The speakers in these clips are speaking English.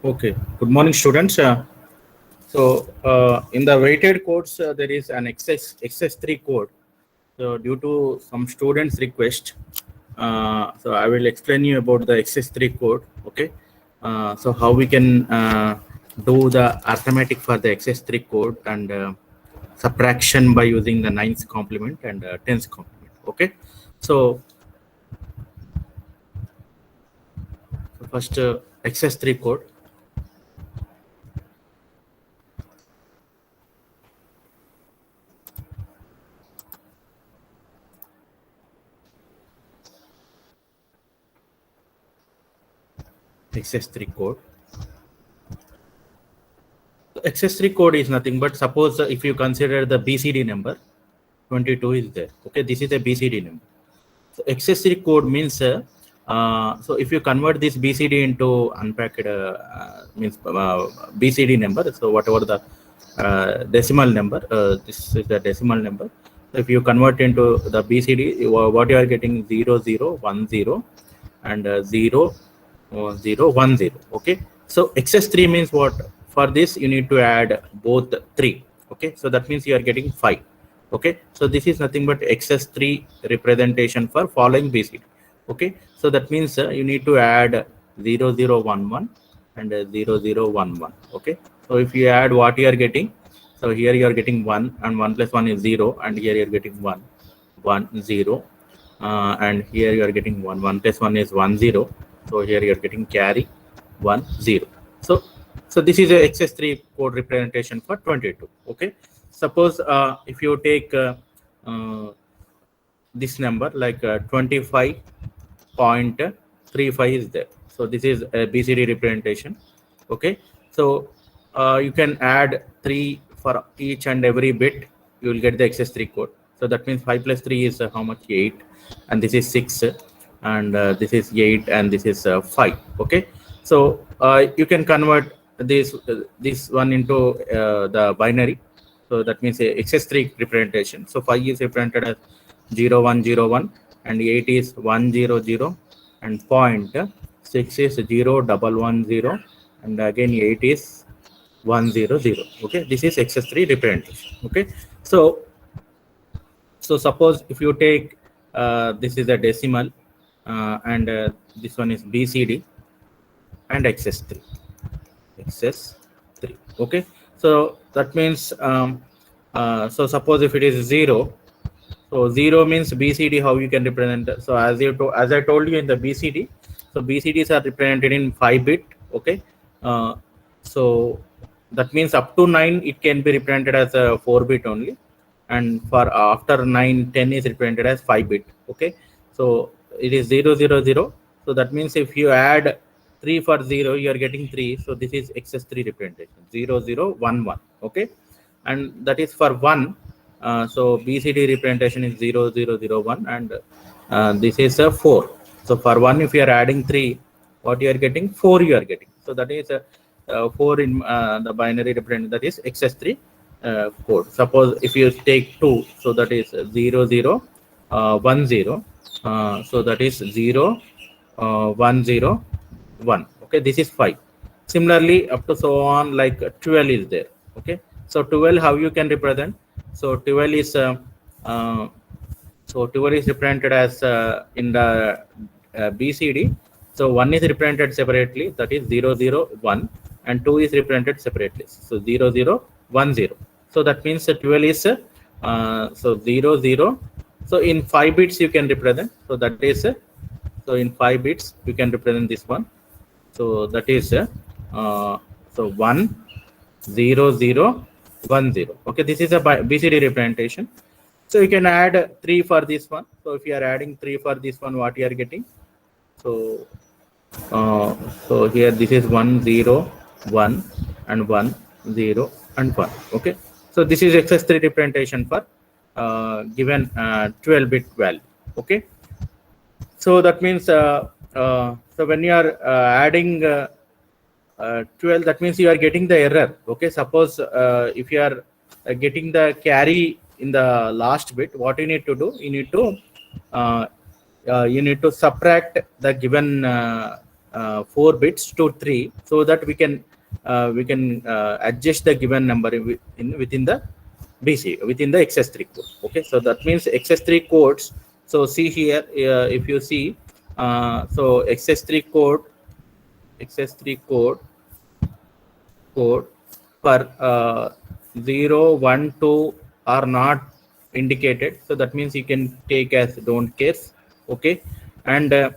Okay, good morning, students. In the weighted codes, there is an XS3 code. So, due to some students' request, so I will explain you about the XS3 code. Okay, so how we can do the arithmetic for the XS3 code and subtraction by using the 9th complement and 10th complement. Okay, so first XS3 code. XS3 code. XS3 code is nothing but suppose if you consider the BCD number 22 is there. Okay, this is a BCD number. So XS3 code means so if you convert this BCD into unpacked means BCD number. So whatever the decimal number, this is the decimal number. So if you convert into the BCD, what you are getting 0010 and 0010. Okay, so XS3 means what? For this you need to add both 3. Okay, so that means you are getting 5. Okay, so this is nothing but XS3 representation for following BCD. Okay, so that means you need to add 0011 and 0011. Okay, so if you add what you are getting, so here you are getting 1 and 1 plus 1 is 0, and here you are getting 1 0, and here you are getting 1 plus 1 is 10. So here you are getting carry 10. So this is a XS3 code representation for 22. Okay, suppose if you take this number like 25.35 is there. So this is a BCD representation. Okay, so you can add 3 for each and every bit. You will get the XS3 code. So that means 5 plus 3 is how much? 8, and this is 6, and this is 8, and this is 5. Okay, so you can convert this one into the binary. So that means a XS3 representation. So 5 is represented as 0101, and 8 is 100, and 0.6 is 0110, and again 8 is 100. Okay, this is XS3 representation. Okay, so suppose if you take this is a decimal, and this one is BCD and XS3. Okay, so that means so suppose if it is 0, so 0 means BCD. How you can represent? So as I told you in the BCD, so BCDs are represented in 5-bit. Okay, so that means up to 9 it can be represented as a 4-bit only, and for after 9, 10 is represented as 5-bit. Okay, so it is 000. So that means if you add 3 for 0, you are getting 3. So this is XS3 representation 0011. Okay, and that is for 1. So BCD representation is 0001, and this is a 4. So for 1, if you are adding 3, what you are getting? 4 you are getting. So that is 4 in the binary representation, that is XS3 code. Suppose if you take 2, so that is 0010. So that is 0101. Okay, this is 5. Similarly, up to so on, like 12 is there. Okay, so 12, how you can represent? So 12 is represented as in the BCD. So 1 is represented separately, that is 001, and 2 is represented separately, so 0010. So that means 12 is so 00. So in 5 bits you can represent. So that is so in 5 bits you can represent this one. So that is so 10010. Okay, this is a BCD representation. So you can add 3 for this one. So if you are adding 3 for this one, what you are getting? So so here this is 101 and 10 and 1. Okay, so this is XS3 representation for given 12-bit value. Okay, so that means so when you are adding 12, that means you are getting the error. Okay, suppose if you are getting the carry in the last bit, what you need to do? You need to subtract the given 4 bits to 3, so that we can adjust the given number within the BC, within the XS3 code. Okay, so that means XS3 codes. So see here, if you see, so XS3 code for 0, 1, 2 are not indicated, so that means you can take as don't cares. Okay, and up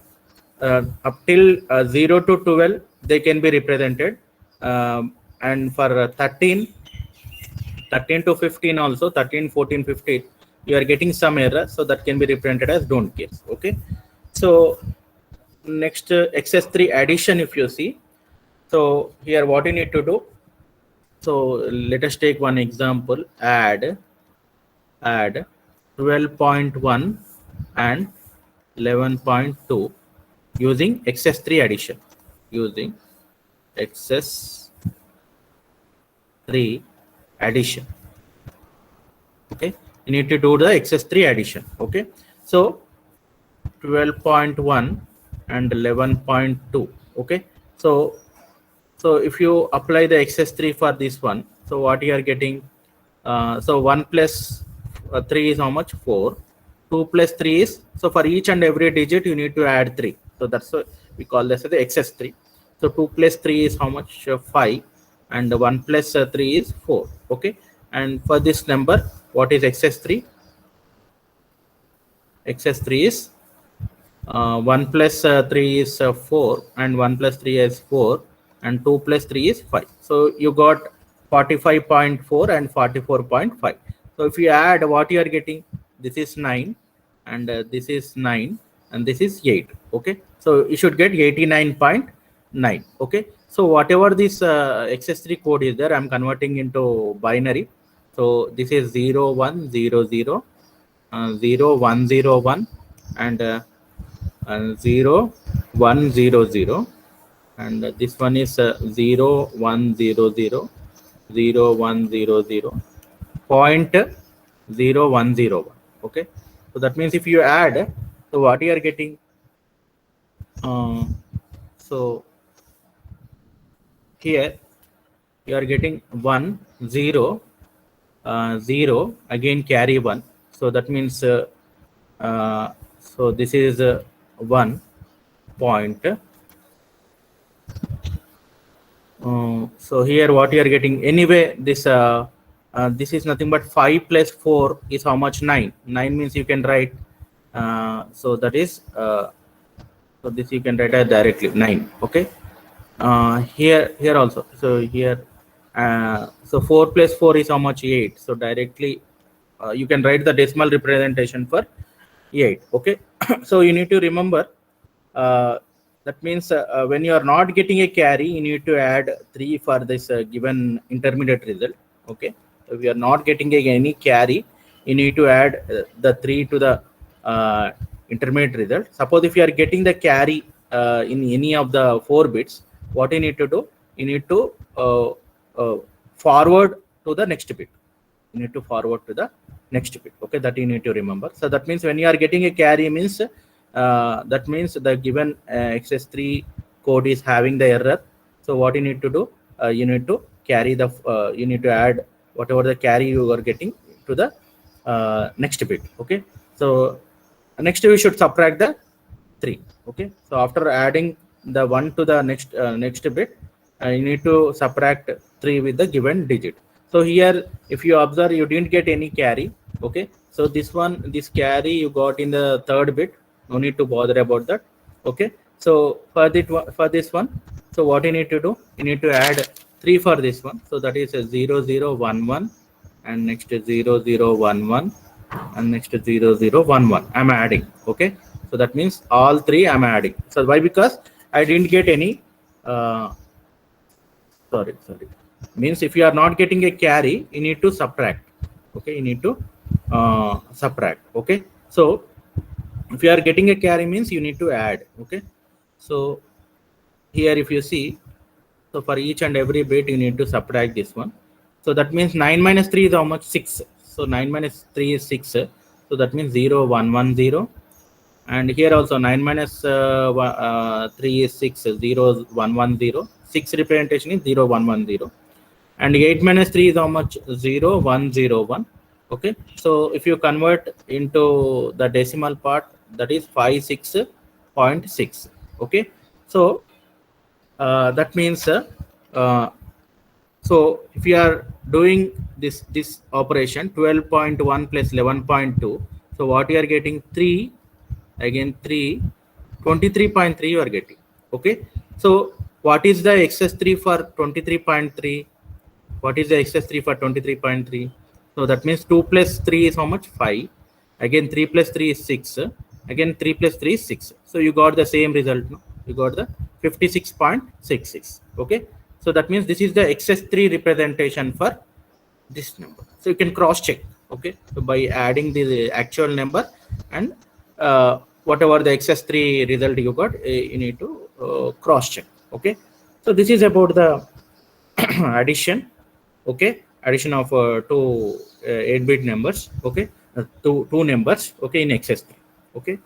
till 0 to 12 they can be represented, and for 13 to 15 also, 13, 14, 15, you are getting some error, so that can be represented as don't cares. Okay, so next XS3 addition, if you see, so here what you need to do, so let us take one example. Add 12.1 and 11.2 using XS3 addition, using XS3 addition. Okay, you need to do the XS3 addition. Okay, so 12.1 and 11.2. Okay, so if you apply the XS3 for this one, so what you are getting, so 1 plus 3 is how much? 4. 2 plus 3 is, so for each and every digit you need to add 3, so that's what we call this as the XS3. So 2 plus 3 is how much? 5, and 1 plus 3 is 4. Okay, and for this number, what is XS3? XS3 is 1 plus 3 is 4, and 1 plus 3 is 4, and 2 plus 3 is 5. So you got 45.4 and 44.5. So if you add, what you are getting, this is 9, and this is 9, and this is 8. Okay, so you should get 89.9. Okay, so whatever this XS3 code is there, I'm converting into binary. So this is 0, 1, 0, 0, 0, 1, 0, 1, and 0, 1, 0, 0, and this one is 0, 1, 0, 0, 0, 1, 0, 0, 0.0101. Okay, so that means if you add, so what you are getting, so here you are getting 1, 0, 0, again carry 1, so that means so this is 1 point. So here what you are getting, anyway, this this is nothing but 5 plus 4 is how much? 9. 9 means you can write, so that is so this you can write as directly 9. Okay, here also, so here so 4 plus 4 is how much? 8. So directly you can write the decimal representation for 8. Okay, so you need to remember, that means when you are not getting a carry, you need to add 3 for this given intermediate result. Okay, so if you are not getting any carry, you need to add the 3 to the intermediate result. Suppose if you are getting the carry in any of the 4 bits, what you need to do, you need to forward to the next bit. You need to forward to the next bit. Okay, that you need to remember. So that means when you are getting a carry means, that means the given XS3 code is having the error. So what you need to do, you need to carry the you need to add whatever the carry you are getting to the next bit. Okay, so next we should subtract the 3. Okay, so after adding the 1 to the next bit, you need to subtract 3 with the given digit. So here if you observe, you didn't get any carry. Okay, so this carry you got in the 3rd bit, no need to bother about that. Okay, so for this one, so what you need to do, you need to add 3 for this one, so that is a 0, 0, 1, 1, and next 0, 0, 1, 1, and next 0, 0, 1, 1. I'm adding. Okay, so that means all 3 I'm adding. So why? Because I didn't get any sorry, means if you are not getting a carry, you need to subtract. Okay, you need to subtract. Okay, so if you are getting a carry means you need to add. Okay, so here if you see, so for each and every bit you need to subtract this one. So that means 9 minus 3 is how much? 6. So 9 minus 3 is 6. So that means 0, 1, 1, 0, And here also 9 minus 3 is 6, 0 is 1 1 0. 6 representation is 0 1 1 0. And 8 minus 3 is how much? 0 1 0 1. Okay, so if you convert into the decimal part, that is 56.6. Okay, so that means so if you are doing this operation 12.1 plus 11.2, so what you are getting? 3, again 3, 23.3 you are getting. Okay, so what is the XS3 for 23.3? What is the XS3 for 23.3? So that means 2 plus 3 is how much? 5. Again 3 plus 3 is 6. Again 3 plus 3 is 6. So you got the same result. No? You got the 56.66. Okay, so that means this is the XS3 representation for this number. So you can cross check. Okay, so by adding the actual number and whatever the XS3 result you got, you need to cross check. Okay, so this is about the addition. Okay, addition of two 8-bit numbers. Okay, two numbers. Okay, in XS3. Okay,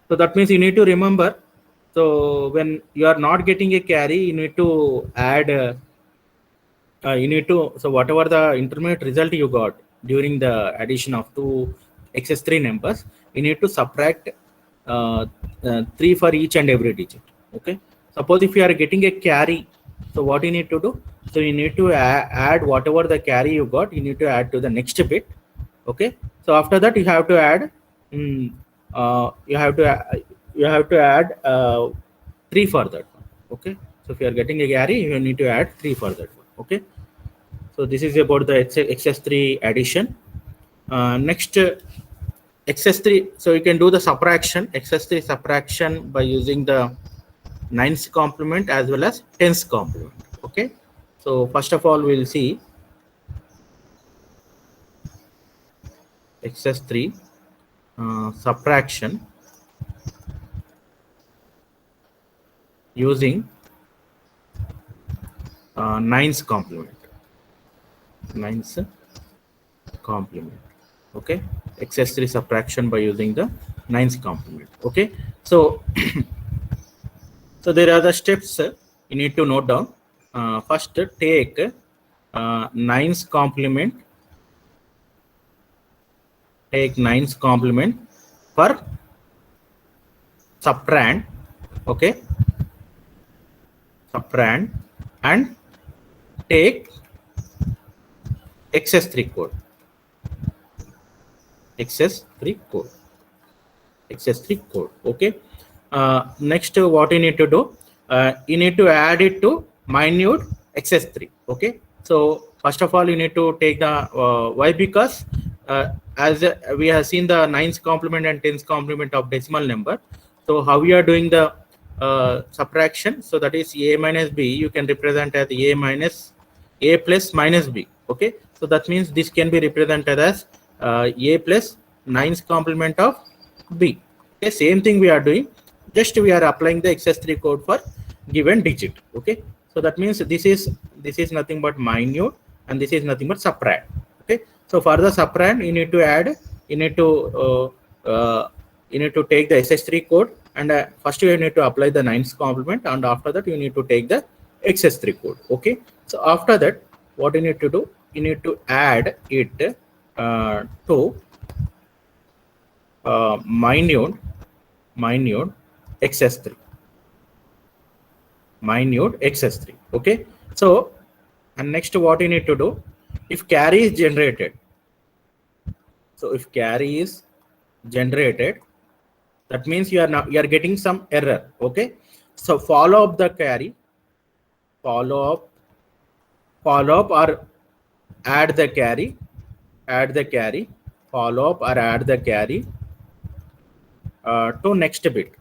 so that means you need to remember. So when you are not getting a carry, you need to add. So whatever the intermediate result you got during the addition of two XS3 numbers, you need to subtract 3 for each and every digit. Okay, suppose if you are getting a carry, so what you need to do? So you need to add whatever the carry you got, you need to add to the next bit. Okay, so after that you have to add you have to add 3 for that one. Okay, so if you are getting a carry, you need to add 3 for that one. Okay, so this is about the XS3 addition. Next, XS3, so you can do the subtraction, XS3 subtraction by using the 9th complement as well as 10th complement. Okay, so first of all we'll see XS3 subtraction using 9th complement. 9th complement. Okay, XS3 subtraction by using the 9th complement. Okay, so so there are the steps you need to note down. First, take 9th complement. Take 9th complement for subtrahend. Okay, subtrahend and take XS3 code. XS3 code. XS3 code. Okay. Next, what you need to do? You need to add it to minute XS3. Okay. So first of all, you need to take the why? Because as we have seen the 9th complement and 10th complement of decimal number. So how we are doing the subtraction? So that is a minus b. You can represent as a plus minus b. Okay. So that means this can be represented as a plus 9th complement of b. Okay, same thing we are doing, just we are applying the XS3 code for given digit. Okay, so that means this is nothing but minute and this is nothing but subtrahend. Okay, so for the subtrahend you need to add, you need to take the XS3 code and first you need to apply the 9th complement and after that you need to take the XS3 code. Okay, so after that what you need to do? You need to add it to minute XS3. Minute XS3. Okay, so and next what you need to do? If carry is generated, so if carry is generated, that means you are getting some error. Okay, so follow up the carry, follow up or add the carry, follow up or add the carry to next bit.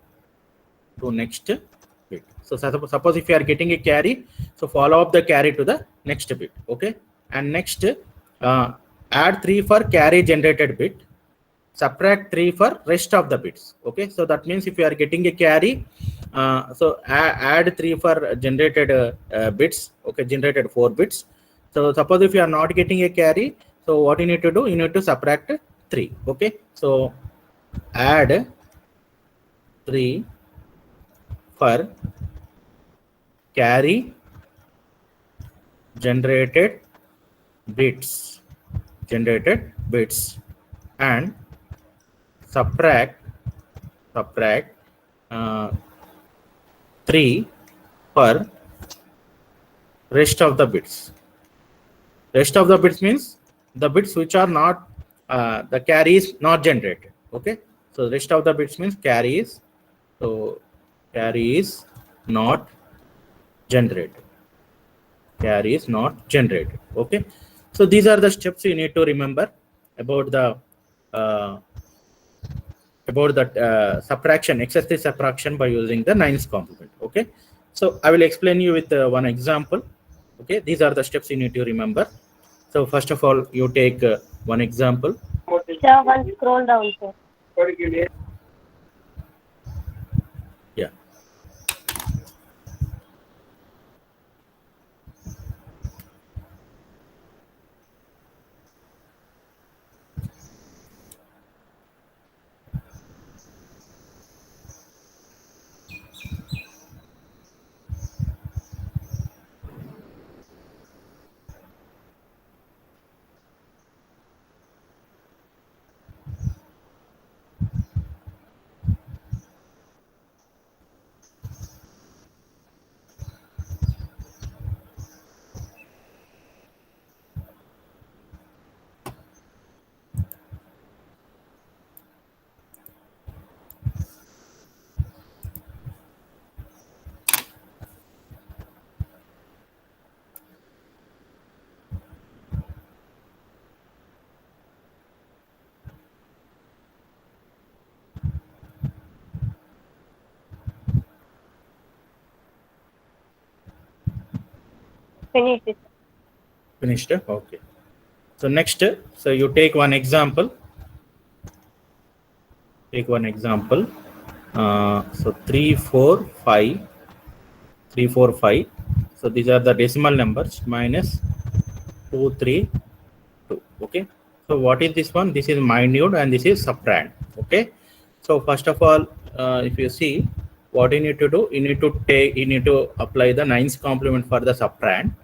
So suppose if you are getting a carry, so follow up the carry to the next bit. Okay, and next add 3 for carry generated bit, subtract 3 for rest of the bits. Okay, so that means if you are getting a carry, so add 3 for generated bits. Okay, generated 4 bits. So suppose if you are not getting a carry, so what you need to do? You need to subtract 3. Okay, so add 3 for carry generated bits and subtract 3 for rest of the bits. Rest of the bits means the bits which are not the carry is not generated. Okay, so rest of the bits means carry is not generated. Carry is not generated. Okay, so these are the steps you need to remember about the subtraction, excessive subtraction by using the 9's complement. Okay, so I will explain you with one example. Okay, these are the steps you need to remember. So first of all, you take one example. Sir, one scroll down, sir. Yeah. Finish it. Finished? Okay. So next, so you take one example. Take one example. So 3, 4, 5. 3, 4, 5. So these are the decimal numbers minus 2, 3, 2. Okay. So what is this one? This is minute and this is subtrahend. Okay. So first of all, if you see what you need to do, you need to apply the 9's complement for the subtrahend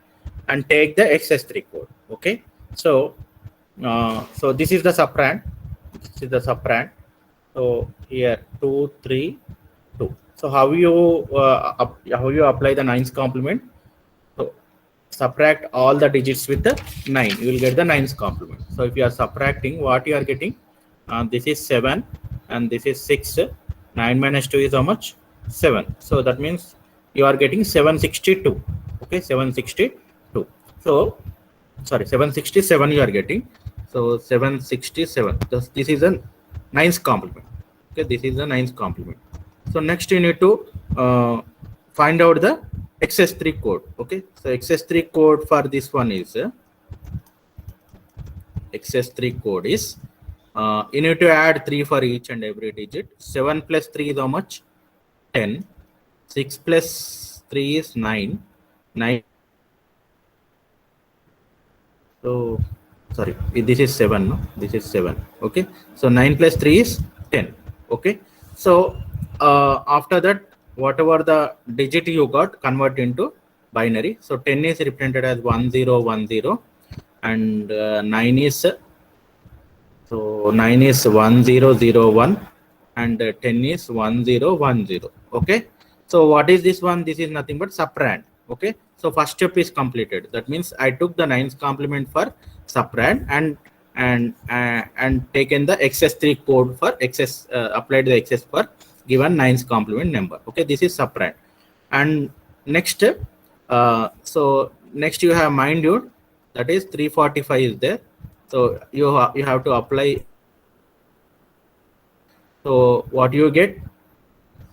and take the XS3 code. Okay. So so this is the subtrahend. This is the subtrahend. So here 2, 3, 2. So how you apply the 9's complement? So subtract all the digits with the 9. You will get the 9's complement. So if you are subtracting, what you are getting? This is 7 and this is 6. 9 minus 2 is how much? 7. So that means you are getting 762. Okay, 762. So sorry, 767 you are getting. So 767. This is a 9's complement. Okay, this is the 9's complement. So next you need to find out the XS3 code. Okay, so XS3 code for this one is XS3 code is you need to add 3 for each and every digit. 7 plus 3 is how much? 10. 6 plus 3 is 9. 9. So sorry, this is 7. No? This is 7. Okay, so 9 plus 3 is 10. Okay, so after that, whatever the digit you got, convert into binary. So 10 is represented as 1010 and 9 is 1001 and 10 is 1010. Okay, so what is this one? This is nothing but subtrahend. Okay, so first step is completed. That means I took the 9's complement for subtrahend and taken the XS3 code for XS, applied the XS for given 9's complement number. Okay, this is subtrahend. And next, so next you have minute, that is 345 is there. So you have to apply. So what you get?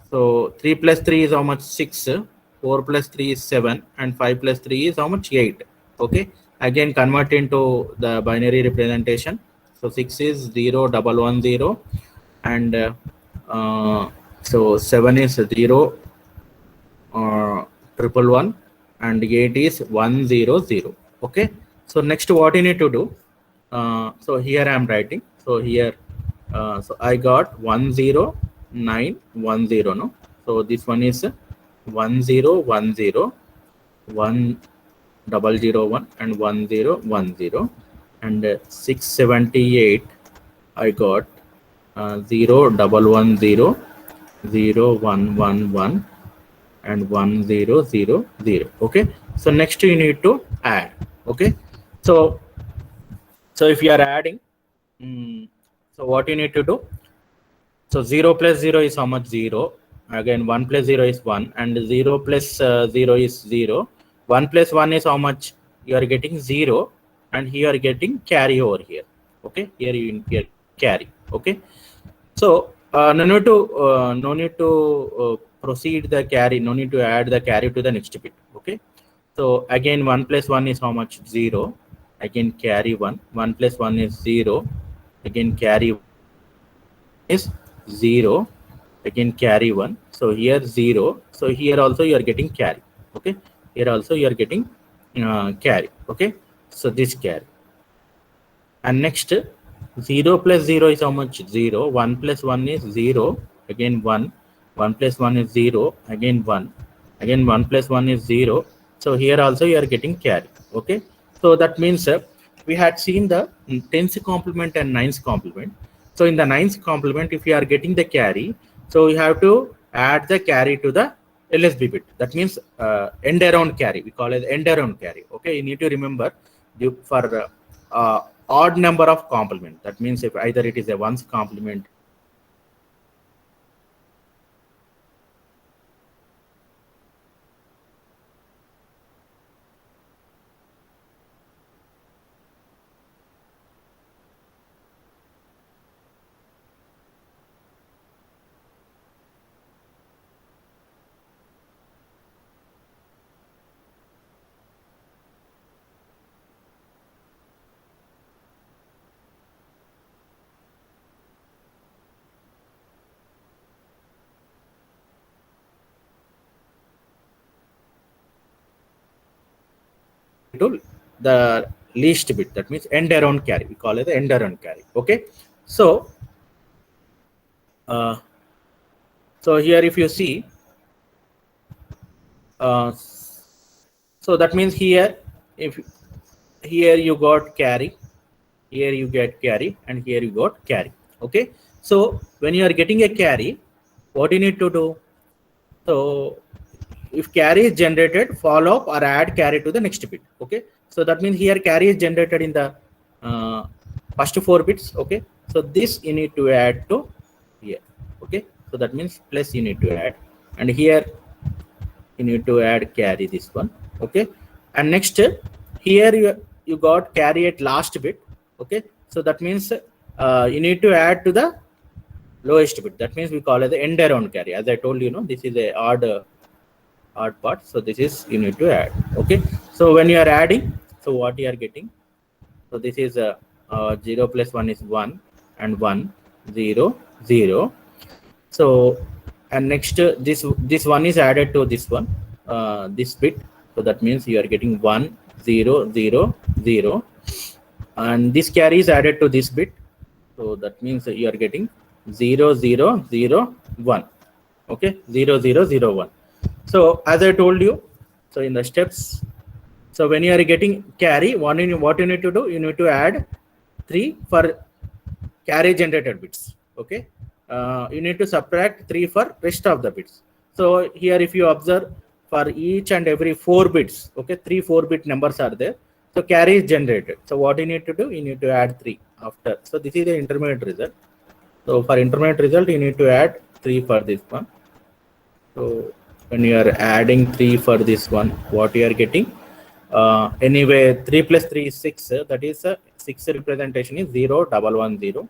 So 3 plus 3 is how much? 6. 4 plus 3 is 7 and 5 plus 3 is how much? 8. Okay, again convert into the binary representation. So 6 is 0110 and so 7 is 0111 and 8 is 100. Okay, so next what you need to do? So here I am writing. So here so I got 10 910, no? So this one is 1010, 1001 and 1010, and 678 I got 0110, 0111 and 1000. Okay, so next you need to add. Okay, so if you are adding, so what you need to do, so 0 plus 0 is how much? 0. Again 1 plus 0 is 1, and 0 plus 0 is 0. 1 plus 1 is how much? You are getting 0, and here you are getting carry over here. Okay, here you get carry. Okay, so no need to proceed the carry, no need to add the carry to the next bit. Okay, so again 1 plus 1 is how much? 0. Again carry 1. 1 plus 1 is 0. Again carry is 0. Again carry 1. So here 0. So here also you are getting carry. Okay, here also you are getting carry. Okay, so this carry. And next 0 plus 0 is how much? 0. 1 plus 1 is 0. Again 1. 1 plus 1 is 0. Again 1. Again 1 plus 1 is 0. So here also you are getting carry. Okay, so that means we had seen the 10th complement and 9th complement. So in the 9th complement, if you are getting the carry, so you have to add the carry to the LSB bit. That means end around carry. We call it end around carry. Okay, you need to remember for odd number of complement. That means if either it is a ones complement, to the least bit. That means end around carry. We call it the end around carry. Okay, so so here if you see, so that means here, if here you got carry, here you get carry, and here you got carry. Okay, so when you are getting a carry, what you need to do? So if carry is generated, follow up or add carry to the next bit. Okay, so that means here carry is generated in the first 4 bits. Okay, so this you need to add to here. Okay, so that means plus you need to add, and here you need to add carry this one. Okay, and next here you got carry at last bit. Okay, so that means you need to add to the lowest bit. That means we call it the end around carry. As I told you, this is a odd part, so this is you need to add. Okay, so when you are adding, so what you are getting, so this is 0 plus 1 is 1, and 1 0 0. So and next this one is added to this one, this bit, so that means you are getting 1 0 0 0, and this carry is added to this bit, so that means you are getting 0 0 0 1. Okay, 0 0 0 1. So as I told you, so in the steps, so when you are getting carry, what you need to do, you need to add 3 for carry generated bits. Okay, you need to subtract 3 for rest of the bits. So here if you observe, for each and every 4 bits, okay, 3 4-bit numbers are there, so carry is generated. So what you need to do, you need to add 3 after. So this is the intermediate result. So for intermediate result, you need to add 3 for this one. So when you are adding 3 for this one, what you are getting, anyway 3 plus 3 is 6, that is 6 representation is 0 1 1 0,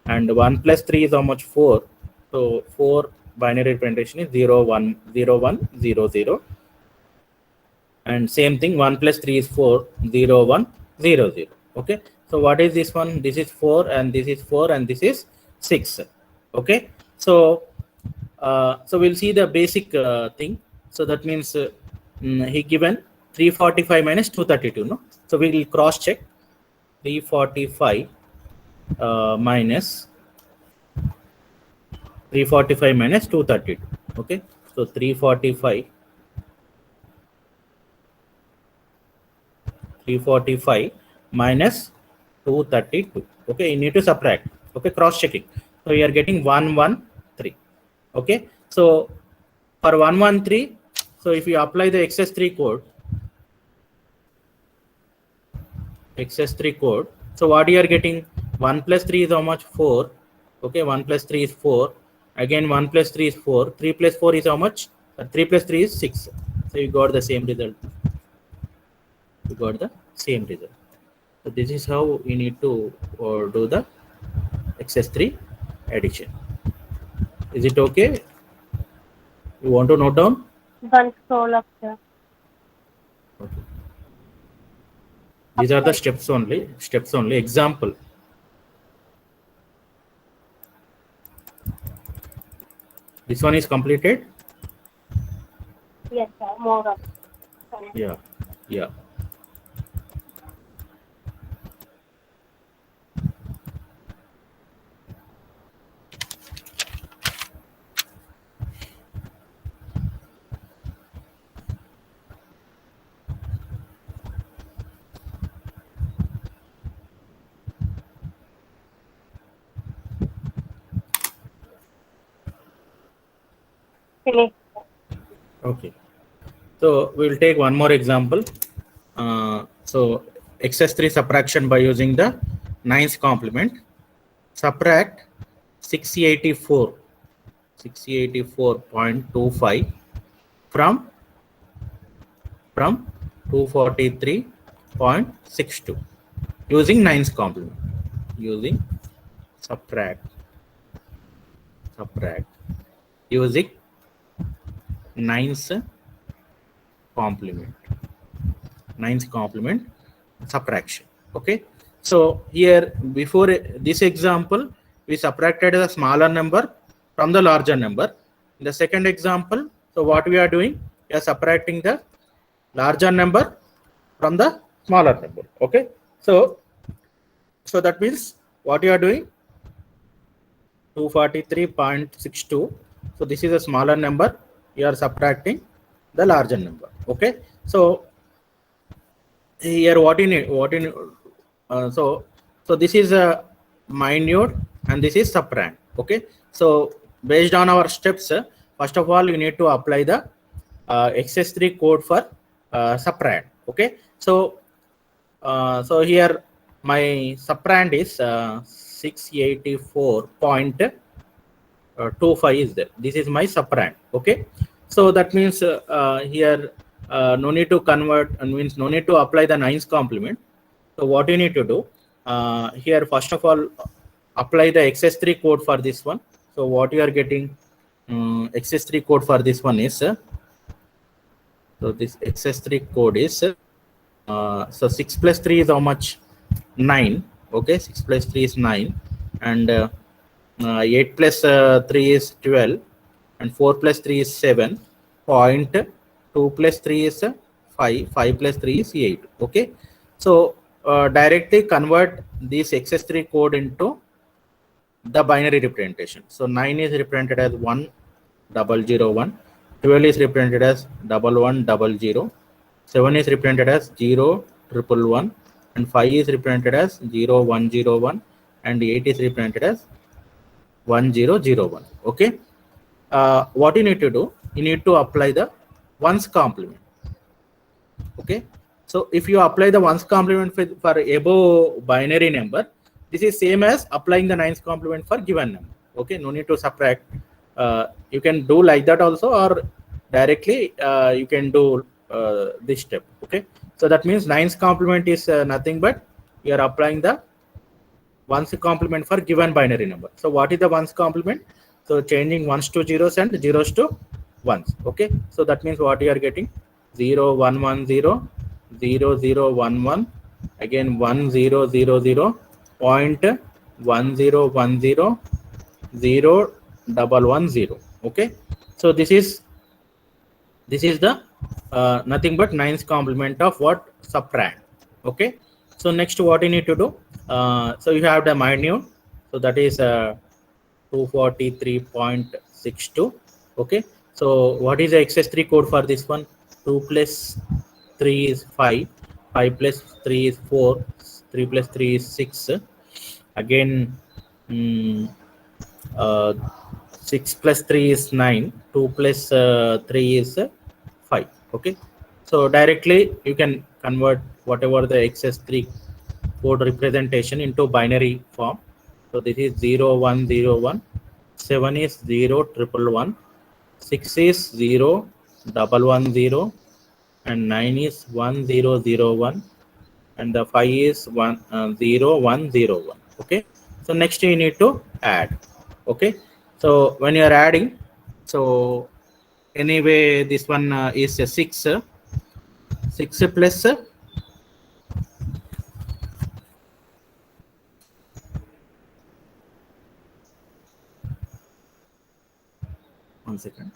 and 1 plus 3 is how much? 4. So 4 binary representation is 0 1 0 1 0 0, and same thing 1 plus 3 is 4 0 1 0 0. Okay, so what is this one? This is 4, and this is 4, and this is 6. Okay, so so we'll see the basic thing. So that means he given 345 minus 232, no? So we will cross check 345 minus 345 minus 232. Okay, so 345 minus 232. Okay, you need to subtract. Okay, cross checking. So you are getting 113. Okay, so for 113, so if you apply the XS3 code, so what you are getting, 1 plus 3 is how much? 4. Okay, 1 plus 3 is 4. Again 1 plus 3 is 4. 3 plus 4 is how much? 3 plus 3 is 6. So you got the same result. So this is how you need to do the XS3 addition. Is it okay? You want to note down? One scroll up, sir. Okay. These are the steps only. Example. This one is completed? Yes, sir. More up. Yeah. Finish. Okay. So we'll take one more example. So XS3 subtraction by using the 9's complement. Subtract 684.25 from 243.62 using 9's complement. Using subtract using 9's complement subtraction. Okay, so here before this example we subtracted the smaller number from the larger number. In the second example, so what we are doing, we are subtracting the larger number from the smaller number. Okay, so that means what you are doing, 243.62. so this is a smaller number, you are subtracting the larger number. Okay, so here what you need, so this is a minute and this is subtrahend. Okay, so based on our steps, first of all you need to apply the XS3 code for subtrahend. Okay, so here my subtrahend is 684.25 is there. This is my subtrahend. Okay, so that means here no need to convert, means no need to apply the 9's complement. So what you need to do, here first of all apply the XS3 code for this one. So what you are getting, XS3 code for this one is, so this XS3 code is, so 6 plus 3 is how much? 9. Okay, 6 plus 3 is 9, and 8 plus 3 is 12, and 4 plus 3 is 7. 2 plus 3 is 5. 5 plus 3 is 8. Okay, so directly convert this XS3 code into the binary representation. So 9 is represented as 1001, 12 is represented as 1100, 7 is represented as 0111, and 5 is represented as 0101, and 8 is represented as 1001. Okay, what you need to do, you need to apply the 1's complement. Okay, so if you apply the 1's complement for above binary number, this is same as applying the 9's complement for given number. Okay, no need to subtract. You can do like that also, or directly you can do this step. Okay, so that means 9's complement is nothing but you are applying the 1's complement for given binary number. So what is the 1's complement? So changing 1's to 0s and 0s to 1's. Okay, so that means what you are getting, 0110, 0011, again 1000, 0.1010, 0110. Okay, so this is the nothing but 9's complement of what? Subtrahend. Okay, so next what you need to do, so you have the minute, so that is 243.62. Okay, so what is the XS3 code for this one? 2 plus 3 is 5, 5 plus 3 is 4, 3 plus 3 is 6. Again, mm, uh, 6 plus 3 is 9, 2 plus 3 is 5. Okay, so directly you can convert whatever the XS3 code representation into binary form. So this is 0 1 0 1, 7 is 0 1 1, 6 is 0 1 1 0, and 9 is 1 0 0 1, and the 5 is 1 0 1 0 1. Okay, so next you need to add. Okay, so when you are adding, so anyway this one is a 6 plus 1 second.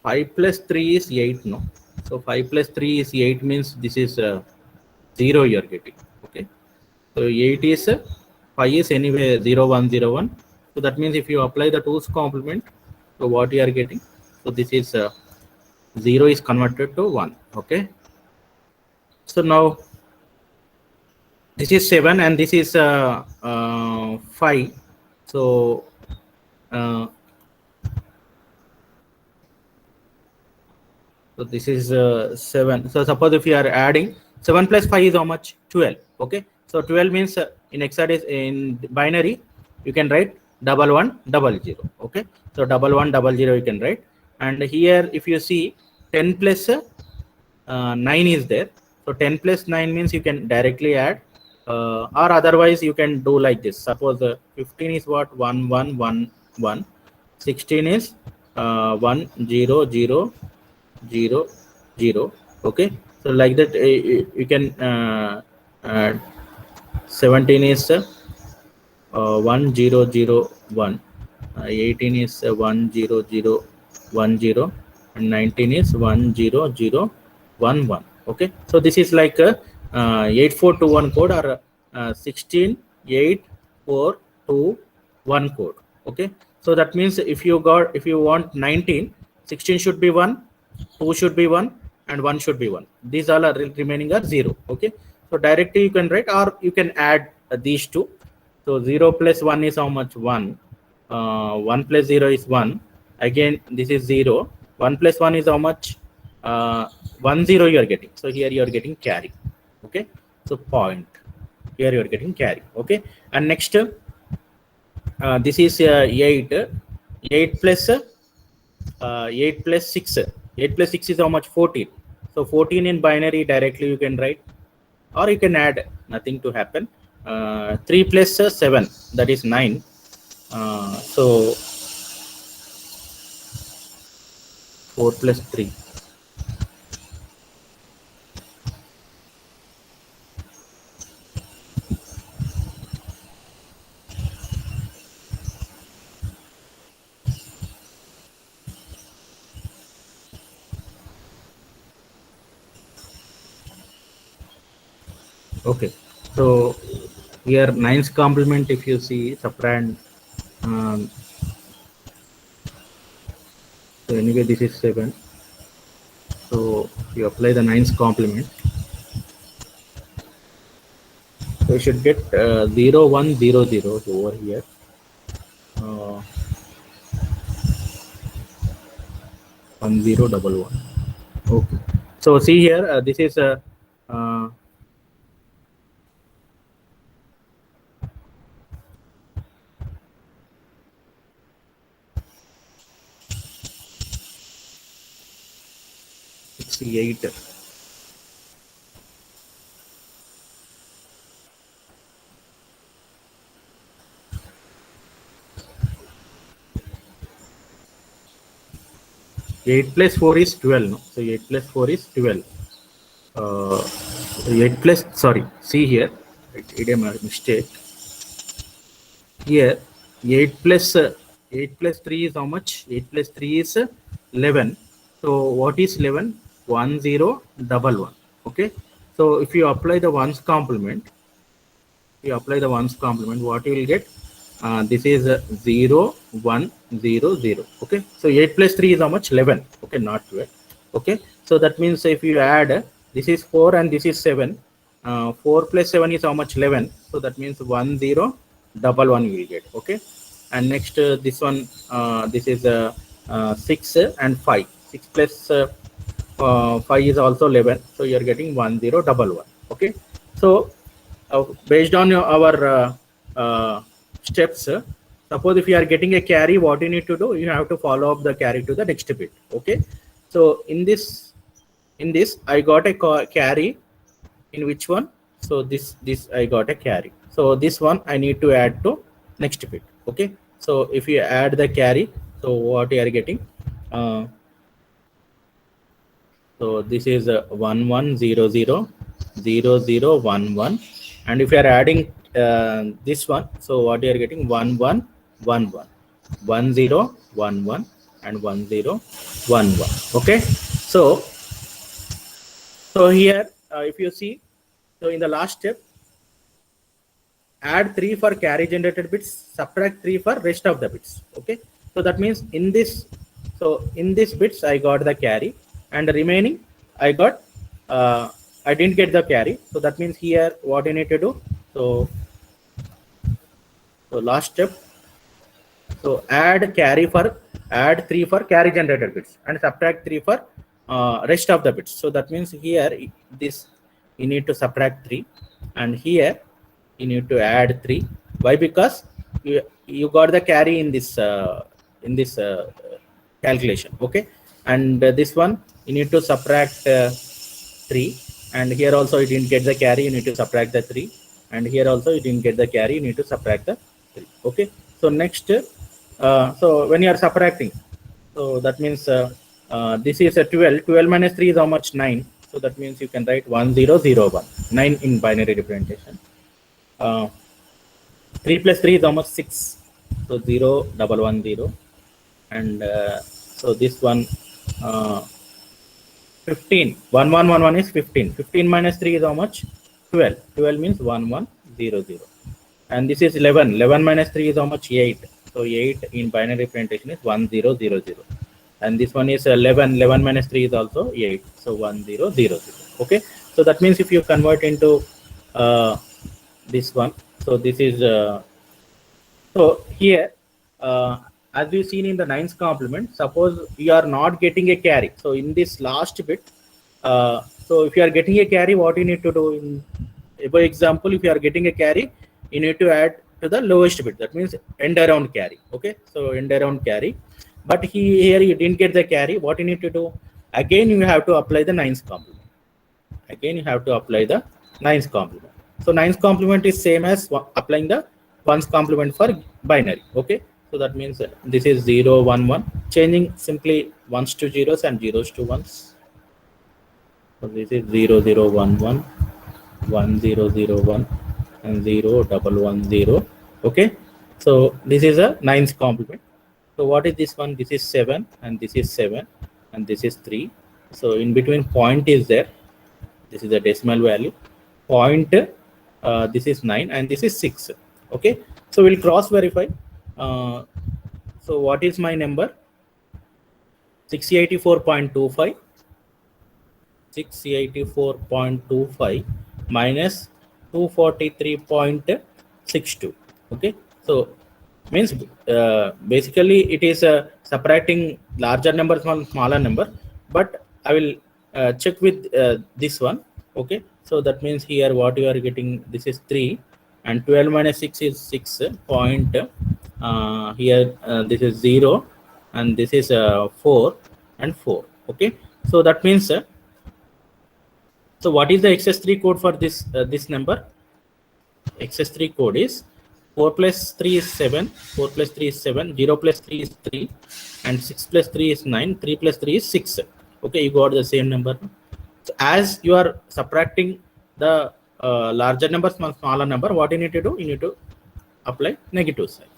5 plus 3 is 8, no? So 5 plus 3 is 8 means this is 0 you are getting. Okay, so 8 is 5 is anyway 0 1 0 1. So that means if you apply the 2's complement, so what you are getting? So this is 0 is converted to 1. Okay, so now this is 7 and this is 5. So so this is 7. So suppose if you are adding 7 plus 5 is how much? 12. Okay, so 12 means in hexadecimal, in binary you can write 1100. Okay, so 1100 you can write, and here if you see 10 plus 9 is there, so 10 plus 9 means you can directly add, or otherwise you can do like this. Suppose 15 is what? 1 1 1 1, 16 is 1 0 0 0 0. Okay, so like that you can 17 is 1 0 0 1, 18 is 1 0 0 1 0, and 19 is 1 0 0 1 1. Okay, so this is like a 8421 code, or 16 8 4 2 1 code. Okay, so that means if you want 19, 16 should be 1, 2 should be 1, and 1 should be 1. These all are remaining are 0. Okay, so directly you can write, or you can add these two. So 0 plus 1 is how much? 1. 1 plus 0 is 1. Again this is 0. 1 plus 1 is how much? 1 0 you are getting. So here you are getting carry. Okay, so point, here you are getting carry. Okay, and next this is 8. 8 plus 8 plus 6. 8 plus 6 is how much? 14. So 14 in binary directly you can write, or you can add, nothing to happen. 3 plus 7, that is 9. So 4 plus 3. Okay, so here 9's complement, if you see subtrahend, so anyway this is 7. So you apply the 9's complement, so you should get 0 1 0 0 over here. 1 0 1 1. Okay, so see here this is a 8. 8 plus 4 is 12. No? So 8 plus 4 is 12. 8 plus, sorry, see here, I did a mistake. Here 8 plus 3 is how much? 8 plus 3 is 11. So what is 11? 1 0 1 1. Okay, So if you apply the ones complement, what you will get? This is 0, 1, 0, 0. Okay, so 8 plus 3 is how much? 11. Okay, not 12. Okay, so that means if you add, this is 4 and this is 7. 4 plus 7 is how much? 11. So that means 1, 0, double 1 you will get. Okay, and next this one, this is 6 and 5. 6 plus 5 is also 11. So you are getting 1, 0, double 1. Okay, so based on our steps, suppose if you are getting a carry, what you need to do, you have to follow up the carry to the next bit. Okay, so in this I got a carry in which one? So this I got a carry, so this one I need to add to next bit. Okay, so if you add the carry, so what you are getting, so this is 1, 1, 0, 0, 0, 0, 1, 1, and if you are adding this one, so what you are getting? 1, 1, 1, 1, 1, 0, 1, 1, and 1, 0, 1, 1. Okay, so here if you see, so in the last step, add 3 for carry generated bits, subtract 3 for rest of the bits. Okay, so that means in this, so in this bits I got the carry, and the remaining I got I didn't get the carry. So that means here what you need to do, so last step, so add 3 for carry generated bits and subtract 3 for rest of the bits. So that means here this you need to subtract 3, and here you need to add 3. Why? Because you got the carry in this calculation. Okay, and this one you need to subtract 3, and here also you didn't get the carry, you need to subtract the 3, and here also you didn't get the carry, you need to subtract the 3. Okay, so next, so when you are subtracting, so that means this is a 12 minus 3 is how much? 9. So that means you can write 1, 0, 0, 1, 9 in binary representation. 3 plus 3 is how much? 6. So 0, double 1, 0, and so this one 15, 1, 1, 1, 1 is 15. 15 minus 3 is how much? 12. 12 means 1, 1, 0, 0, and this is 11. 11 minus 3 is how much? 8. So 8 in binary representation is 1, 0, 0, 0, and this one is 11. 11 minus 3 is also 8. So 1, 0, 0, 0. Okay, so that means if you convert into this one, so this is so here as we've seen in the 9th complement, suppose you are not getting a carry. So in this last bit, so if you are getting a carry, what you need to do? In by example, if you are getting a carry, you need to add to the lowest bit. That means end around carry. Okay, so end around carry. But here you didn't get the carry. What you need to do? Again, you have to apply the 9th complement. Again, you have to apply the 9th complement. So 9th complement is same as applying the 1's complement for binary. Okay, so that means this is 0, 1, 1, changing simply 1s to 0s and 0s to 1s. So this is 0, 0, 1, 1, 1, 0, 0, 1, and 0, double 1, 0. Okay, so this is a 9th complement. So what is this one? This is 7, and this is 7, and this is 3. So in between point is there. This is a decimal value. Point, this is 9, and this is 6. Okay, so we'll cross verify. So what is my number? 684.25. 684.25 minus 243.62. Okay, so means basically it is subtracting larger number from smaller number, but I will check with this one. Okay, so that means here what you are getting, this is 3, and 12 minus 6 is 6 point. Here this is 0, and this is 4 and 4. Okay, so that means so what is the XS3 code for this this number? XS3 code is 4 plus 3 is 7, 4 plus 3 is 7, 0 plus 3 is 3, and 6 plus 3 is 9, 3 plus 3 is 6. Okay, you got the same number. So as you are subtracting the larger number from smaller number, what you need to do? You need to apply negative sign.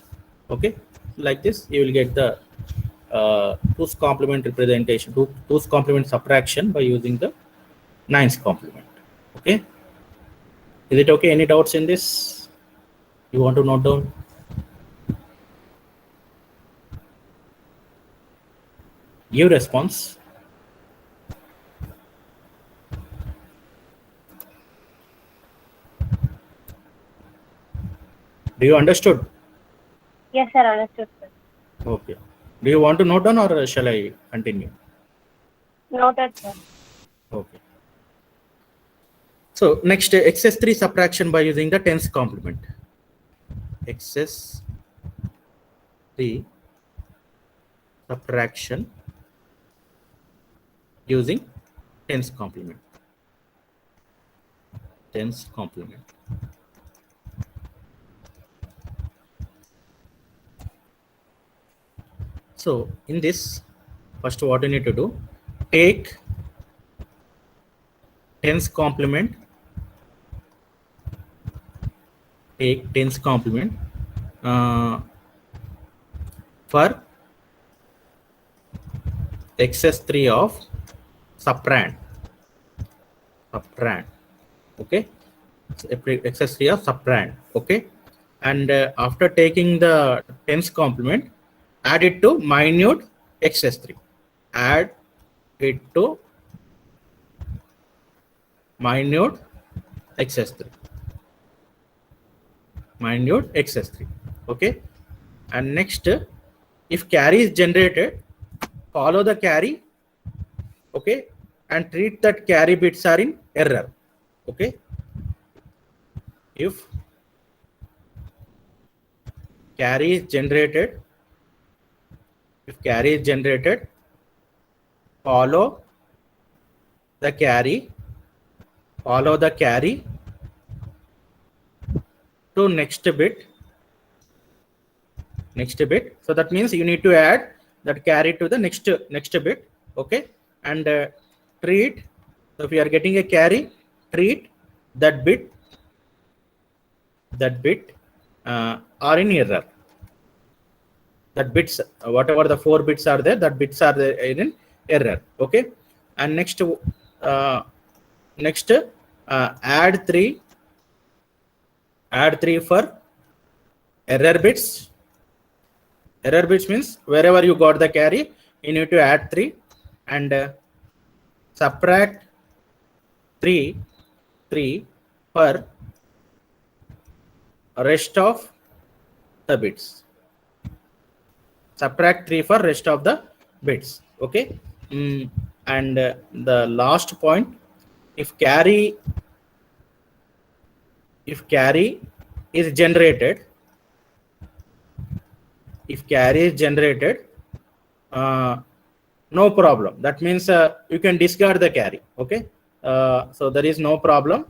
Okay, like this you will get the 2's complement representation, 2's complement subtraction by using the 9's complement. Okay. Is it okay? Any doubts in this? You want to note down? Give response. Do you understood? Yes, sir. Understood, sir. Okay. Do you want to note down or shall I continue? Noted, sir. Okay. So next, excess 3 subtraction by using the tens complement. Excess 3 subtraction using tens complement. Tens complement. So in this, first what you need to do, take tens complement, take tens complement for excess 3 of subtrahend. Okay, so excess 3 of subtrahend. Okay, and after taking the tens complement, add it to minute excess 3. Add it to minute excess 3. Minute excess 3. Okay, and next, if carry is generated, follow the carry. Okay, and treat that carry bits are in error. Okay, if carry is generated, follow the carry to next bit. So that means you need to add that carry to the next bit. Okay, and treat, so if you are getting a carry, treat that bit are in error. That bits, whatever the 4 bits are there, that bits are there in error. Okay, and next add 3 for error bits. Error bits means wherever you got the carry, you need to add 3, and subtract 3 for rest of the bits. Subtract 3 for rest of the bits. Okay, and the last point, if carry is generated, no problem. That means you can discard the carry. Okay, so there is no problem.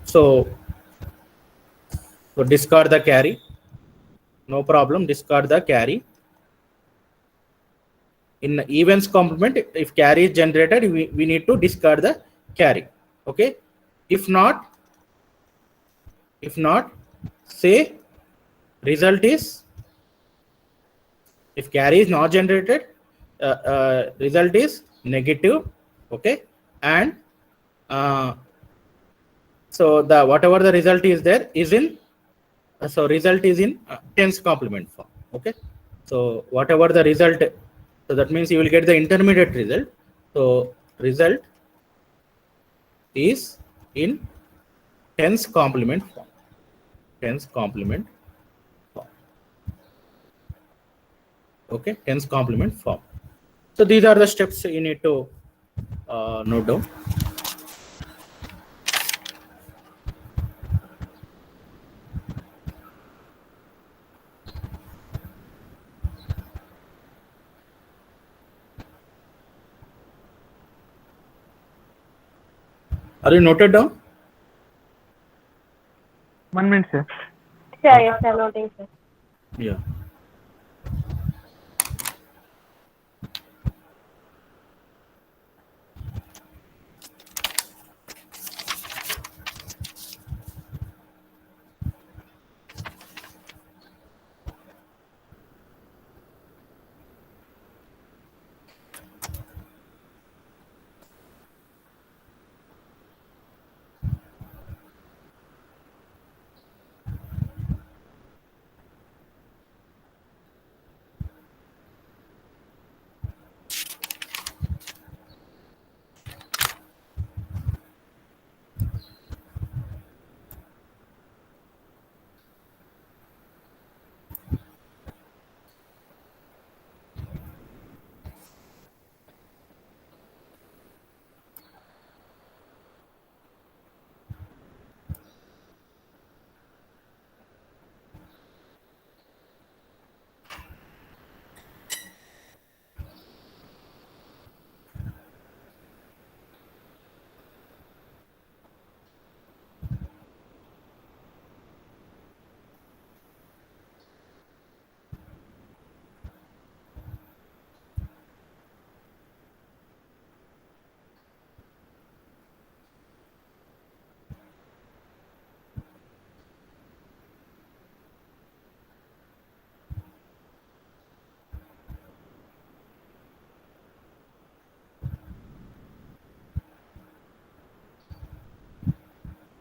So discard the carry. No problem. Discard the carry. In events complement, if carry is generated, we need to discard the carry. Okay, if not, say result is, if carry is not generated, result is negative. Okay, and so the whatever the result is there is in result is in tens complement form. Okay, so whatever the result, so that means you will get the intermediate result. So result is in tens complement form. Okay, tens complement form. So these are the steps you need to note down. Are you noted down? 1 minute, sir. Sure, yes, sir. Noting, sir. Yeah.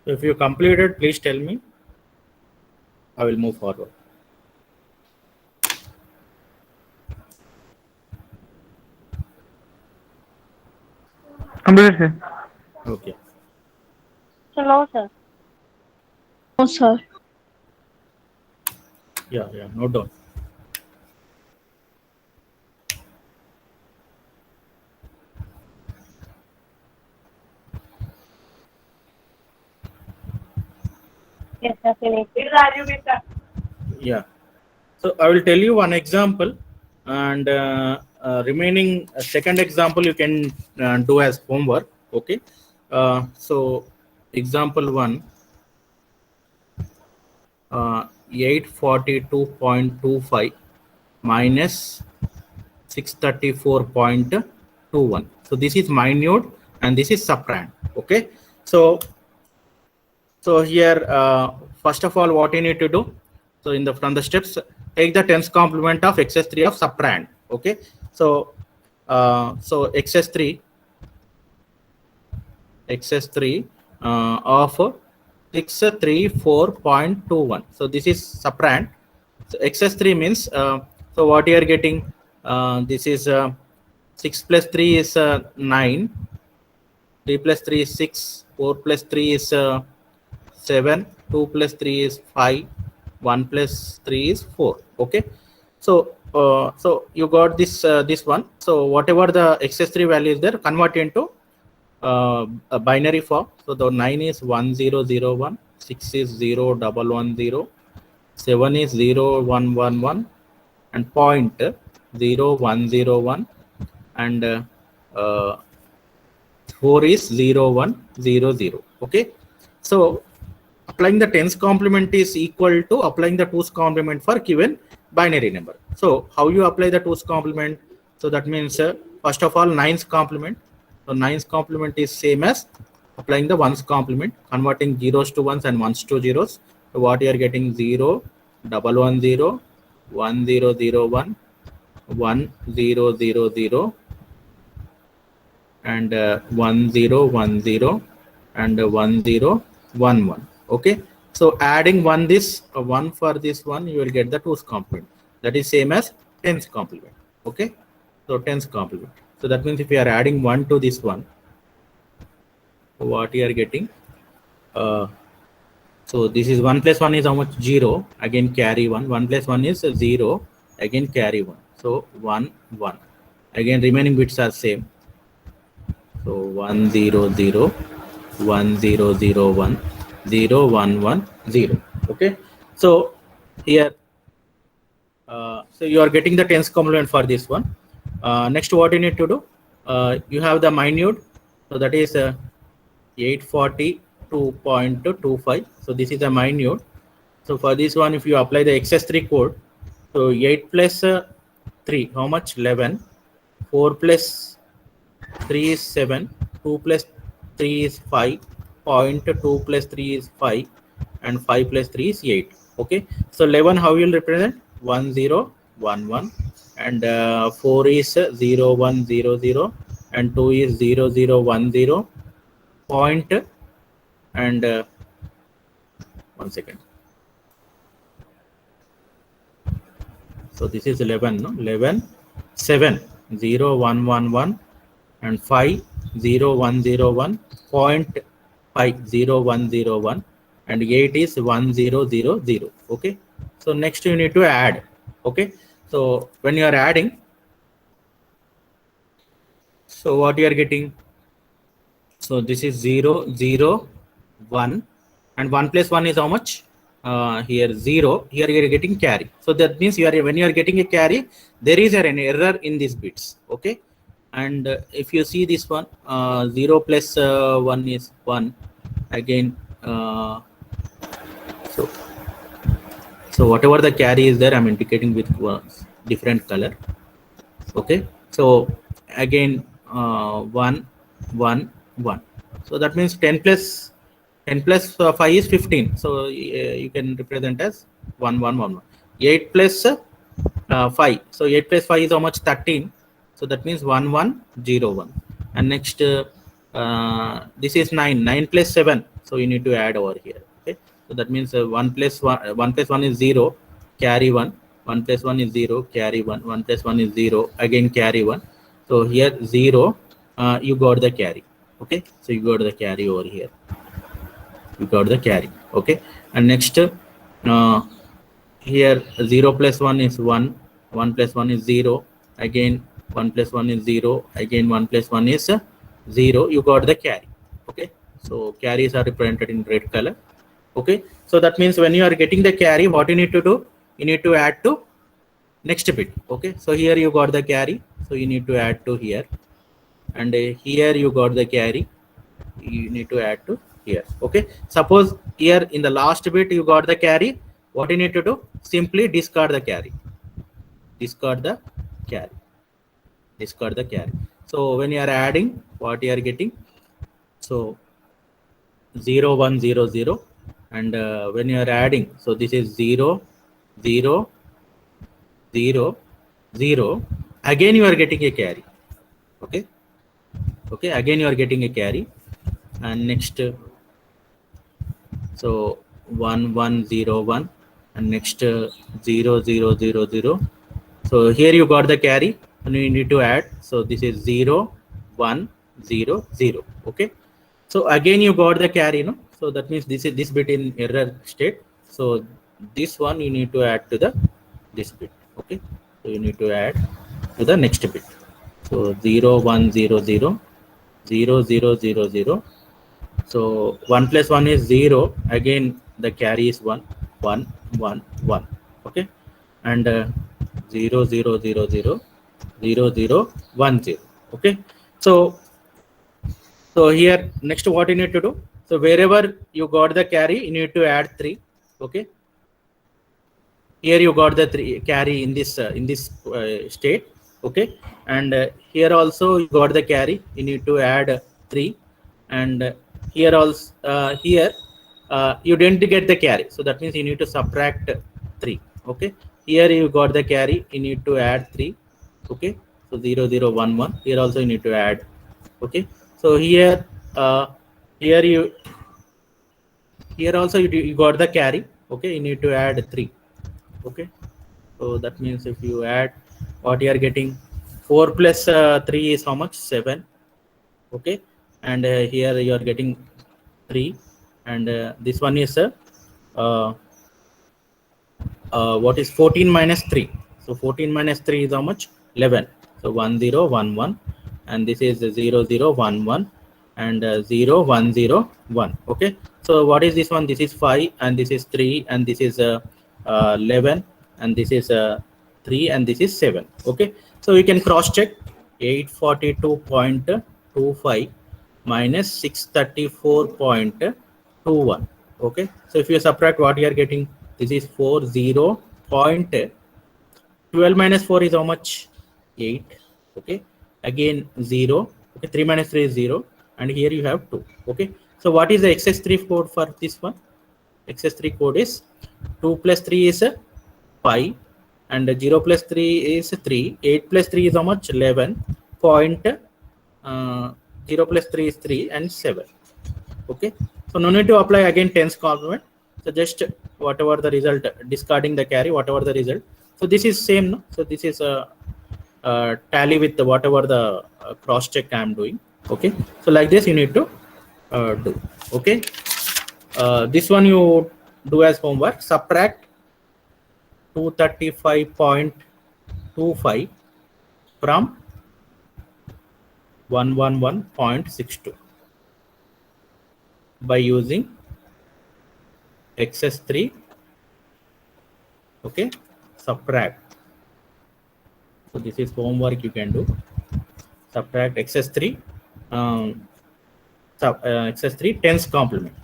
So if you completed, please tell me. I will move forward. Completed, sir. Okay. So no, sir. No, sir. Yeah, note down. Yes, sir. Finished. Yeah. So I will tell you one example, and remaining second example you can do as homework. Okay. So example 1, 842.25 minus 634.21. So this is minute and this is subtrahend. Okay. So here first of all, what you need to do, so from the steps, take the tens complement of excess 3 of subtrahend. Okay. So excess 3 of 634.21. So this is subtrahend. So excess 3 means, so what you are getting, this is 6 plus 3 is 9, 3 plus 3 is 6, 4 plus 3 is 7, 2 plus 3 is 5, 1 plus 3 is 4. Okay. So you got this one. So whatever the excess 3 value is there, convert into a binary form. So the 9 is 1001, 6 is 0110, 7 is 0111, and point 0101, and 4 is 0100. Okay. So applying the tens complement is equal to applying the twos complement for given binary number. So how you apply the twos complement? So that means first of all, nines complement. So nines complement is same as applying the ones complement, converting zeros to ones and ones to zeros. So what you are getting, 0, 110, 1001, 1000, and 1010, and 1011. Okay. So adding one for this one, you will get the twos complement. That is same as tens complement. Okay. So tens complement. So that means if you are adding 1 to this one, what you are getting, so this is 1 plus 1 is how much? 0. Again carry 1. 1 plus 1 is 0. Again carry 1. So 1, 1. Again remaining bits are same. So 100, 1001, 0110. Okay. So here, so you are getting the tens complement for this one. Next, what you need to do, you have the minute. So that is 842.25. So this is a minute. So for this one, if you apply the excess 3 code, so 8 plus 3, how much? 11. 4 plus 3 is 7. 2 plus 3 is 5. 0.2 plus 3 is 5. And 5 plus 3 is 8. Okay. So 11, how you will represent? 1011. And 4 is 0100. And 2 is 0010. Point, and 1 second. So this is 11, no? 11, 7, 0111, and 5, 0101, 0.50101, and 8 is 1000. Okay. So next you need to add. Okay. So when you are adding, so what you are getting? So this is 0, 0, 1, and 1 plus 1 is how much? Here 0. Here you are getting carry. So that means when you are getting a carry, there is an error in these bits. Okay. And if you see this one, 0 plus 1 is 1. Again, so whatever the carry is there, I'm indicating with different color. Okay. So again, 1, 1, 1. So that means 10 plus 5 is 15. So you can represent as 1, 1, 1, 1. 8 plus 5. So 8 plus 5 is how much? 13. So that means 1, 1, 0, 1. And next, this is 9. 9 plus 7. so you need to add over here. Okay, so that means 1 plus 1 is 0, carry 1. 1 plus 1 is 0, carry 1. 1 plus 1 is 0, again carry 1. So here 0, you got the carry. Okay, so you got the carry over here. You got the carry. Okay, and next here 0 plus 1 is 1. 1 plus 1 is 0. Again 1 plus 1 is 0. Again 1 plus 1 is 0. You got the carry. Okay, so carries are represented in red color. Okay, so that means when you are getting the carry, what you need to do? You need to add to next bit. Okay, so here you got the carry, so you need to add to here, and here you got the carry, you need to add to here. Okay, suppose here in the last bit you got the carry, what you need to do? Simply discard the carry. Discard the carry. Discard the carry. So when you are adding, what you are getting? So 0 1 0 0, and when you are adding, so this is 0 0 0 0, again you are getting a carry. Okay, okay, again you are getting a carry, and next so 1 1 0 1, and next 0 0 0 0. So here you got the carry, and you need to add. So this is 0 1 0 0. Okay, so again you got the carry, no? So that means this bit in error state. So this one you need to add to this bit. Okay, so you need to add to the next bit. So 0 1 0 0 0 0 0 0. So 1 plus 1 is 0. Again the carry is 1 1 1 1. Okay, and 0 0 0 0 0 0 1 0. Okay, so here next what you need to do? So wherever you got the carry, you need to add 3. Okay, here you got the 3 carry in this state. Okay, and here also you got the carry, you need to add 3, and here also here you didn't get the carry, so that means you need to subtract 3. Okay, here you got the carry, you need to add 3. Okay, so 0 0 1 1, here also you need to add. Okay, so here here also you got the carry. Okay, you need to add 3. Okay, so that means if you add, what you are getting, 4 plus 3 is how much? 7. Okay, and here you are getting 3, and this one is what is 14 minus 3? So 14 minus 3 is how much? 11. So 1 0 1 1, and this is 0 0 1 1, and 0 1 0 1. Okay, so what is this one? This is 5, and this is 3, and this is 11, and this is 3, and this is 7. Okay, so you can cross check. 842.25 minus 634.21. Okay, so if you subtract, what you are getting? This is 40.12 minus 4 is how much? 8. Okay, again 0. Okay, 3 minus 3 is 0, and here you have 2. Okay, so what is the XS3 code for this one? XS3 code is 2 plus 3 is 5, and 0 plus 3 is 3. 8 plus 3 is how much? 11. 0 plus 3 is 3, and 7. Okay, so no need to apply again tens complement. So just whatever the result, discarding the carry, whatever the result. So this is same, no? So this is a tally with whatever the cross check I am doing. Okay, so like this you need to do. Okay, this one you do as homework. Subtract 235.25 from 111.62 by using XS3. Okay, subtract. So this is homework you can do. Subtract XS3 XS3 tens complement.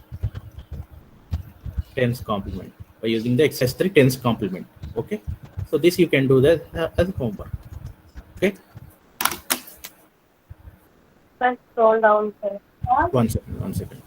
Tens complement by using the XS3 tens complement. Okay, so this you can do that as homework. Okay, Let's scroll down, sir. one second.